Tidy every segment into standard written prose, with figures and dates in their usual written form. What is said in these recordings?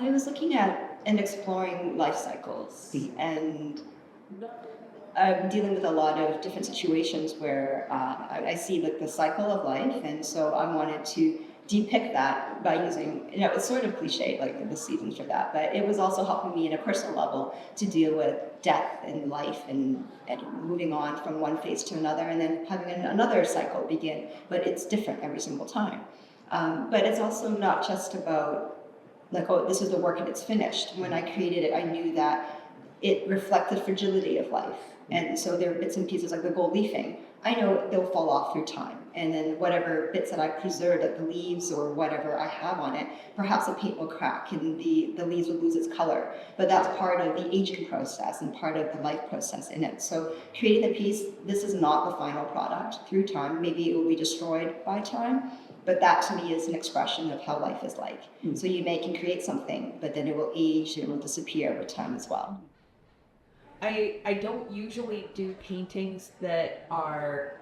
I was looking at and exploring life cycles, and I'm dealing with a lot of different situations where I see like the cycle of life, and so I wanted to depict that by using, it's sort of cliche, like the seasons for that, but it was also helping me in a personal level to deal with death and life and moving on from one phase to another, and then having another cycle begin, but it's different every single time. But it's also not just about like, oh, this is the work and it's finished. When I created it, I knew that it reflected fragility of life. And so there are bits and pieces like the gold leafing. I know they'll fall off through time. And then whatever bits that I preserved, like the leaves or whatever I have on it, perhaps the paint will crack and the leaves will lose its color. But that's part of the aging process and part of the life process in it. So creating the piece, this is not the final product through time. Maybe it will be destroyed by time. But that to me is an expression of how life is like. So you make and create something, but then it will age, it will disappear over time as well. I don't usually do paintings that are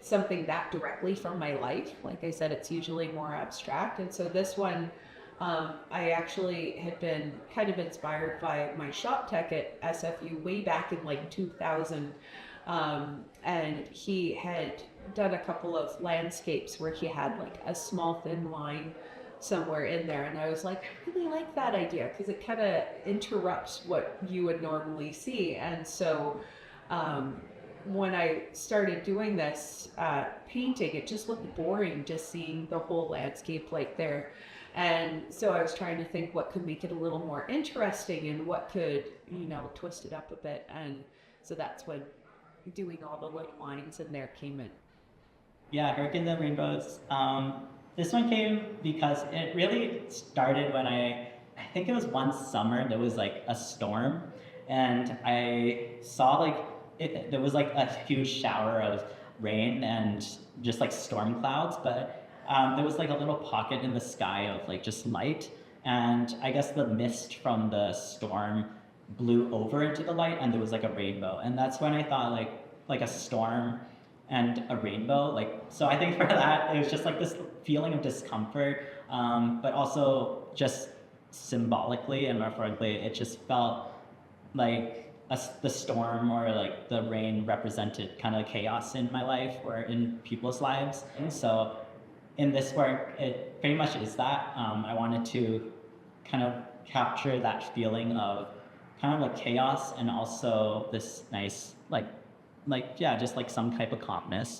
something that directly from my life. Like I said, it's usually more abstract. And so this one, I actually had been kind of inspired by my shop tech at SFU way back in like 2000. And he had done a couple of landscapes where he had like a small thin line somewhere in there, and I was like, I really like that idea because it kind of interrupts what you would normally see. And so when I started doing this painting, it just looked boring just seeing the whole landscape like there. And so I was trying to think what could make it a little more interesting and what could, twist it up a bit. And so that's when doing all the little lines in there came in. Yeah, Hurricane the Rainbows. This one came because it really started when I think it was one summer, there was like a storm, and I saw like, there was like a huge shower of rain and just like storm clouds, but there was like a little pocket in the sky of like just light, and I guess the mist from the storm blew over into the light, and there was like a rainbow, and that's when I thought like a storm and a rainbow. Like, so I think for that, it was just like this feeling of discomfort, but also just symbolically and metaphorically, it just felt like the storm or like the rain represented kind of chaos in my life or in people's lives. And so in this work, it pretty much is that. I wanted to kind of capture that feeling of kind of like chaos and also this nice, yeah, just like some type of calmness.